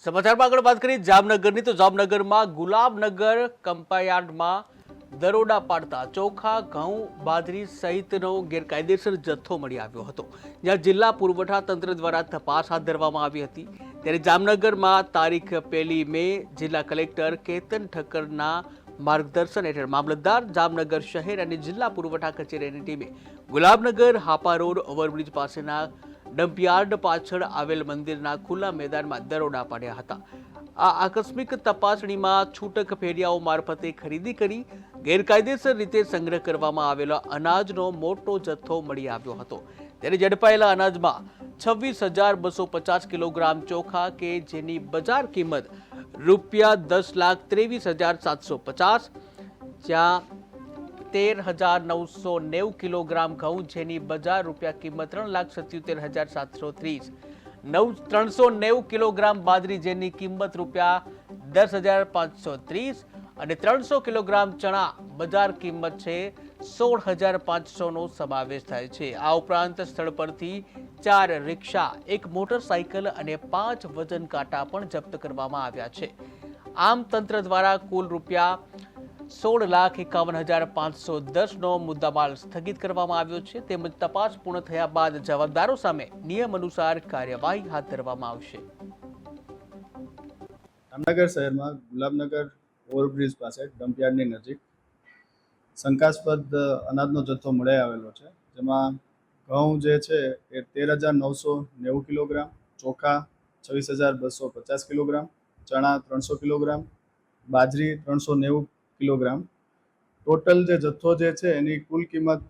સમાચારમાં આગળ વાત કરીએ જામનગરની તો જામનગરમાં ગુલાબનગર કમ્પાયાર્ડમાં દરોડા પાડતા ચોખા ઘઉં બાજરી સહિતનો ગેરકાયદેસર જથ્થો મળી આવ્યો હતો, જ્યાં જિલ્લા પુરવઠા તંત્ર દ્વારા તપાસ હાથ ધરવામાં આવી હતી। ત્યારે જામનગરમાં તારીખ 1 મે જિલ્લા કલેક્ટર કેતન ઠક્કરના માર્ગદર્શન હેઠળ મામલતદાર, જામનગર શહેર અને જિલ્લા પુરવઠા કચેરીની ટીમે ગુલાબનગર હાપા રોડ ઓવરબ્રિજ પાસેના ડમ્પયાર્ડ પાછળ આવેલ મંદિરના ખુલ્લા મેદાનમાં દરોડા પાડ્યા હતા। આ આકસ્મિક તપાસણીમાં છૂટક ફેરિયાઓ મારફતે ખરીદી કરી ગેરકાયદેસર રીતે સંગ્રહ કરવામાં આવેલો અનાજનો મોટો જથ્થો મળી આવ્યો હતો। ત્યારે ઝડપાયેલા અનાજમાં 26,250 કિલોગ્રામ ચોખા કે જેની બજાર કિંમત ₹10,23,750, જ્યાં 13,990 કિલોગ્રામ ઘઉં જેની બજાર રૂપિયા કિંમત ₹3,77,730, 390 કિલોગ્રામ બાજરી જેની કિંમત રૂપિયા 10,530 અને 300 કિલોગ્રામ ચણા બજાર કિંમત છે 16,500નો સમાવેશ થાય છે। આ ઉપરાંત સ્થળ પરથી 4 રિક્ષા, 1 મોટરસાયકલ અને 5 વજન કાંટા પણ જપ્ત કરવામાં આવ્યા છે। આમ તંત્ર દ્વારા કુલ રૂપિયા 16,51,510નો મુદ્દામાલ સ્થગિત કરવામાં આવ્યો છે, તેમજ તપાસ પૂર્ણ થયા બાદ જવાબદારો સામે નિયમ અનુસાર કાર્યવાહી હાથ ધરવામાં આવશે। જામનગર શહેરમાં ગુલાબનગર ઓવરબ્રિજ પાસે ડમ્પયાર્ડની નજીક શંકાસ્પદ અનાજનો જથ્થો મળી આવેલો છે, જેમાં ઘઉં જે છે એ 13,990 કિલોગ્રામ, ચોખા 26,250 કિલોગ્રામ, ચણા 300 કિલોગ્રામ, બાજરી 390 કિલોગ્રામ, ટોટલ જે જથ્થો જે છે એની કુલ કિંમત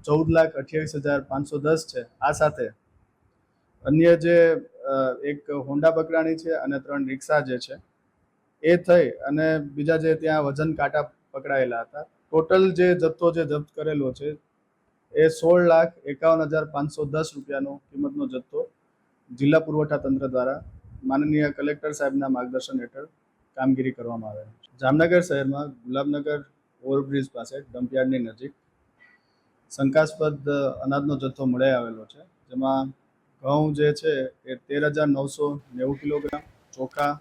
14,28,510 છે। આ સાથે અન્ય જે એક હોન્ડા પકડાણી છે અને 3 રિક્ષા જે છે એ થઈ અને બીજા જે ત્યાં વજન કાંટા પકડાયેલા હતા, ટોટલ જે જથ્થો જે જપ્ત કરેલો છે એ 16,51,510 રૂપિયાનો કિંમતનો જથ્થો જિલ્લા પુરવઠા તંત્ર દ્વારા માનનીય કલેક્ટર સાહેબના માર્ગદર્શન હેઠળ કામગીરી કરવામાં આવે છે। જામનગર શહેરમાં ગુલાબનગર ઓવરબ્રિજ પાસે ડમ્પયાર્ડની નજીક શંકાસ્પદ અનાજનો જથ્થો મળી આવેલો છે, જેમાં ઘઉં જે છે એ 13,990 કિલોગ્રામ, ચોખા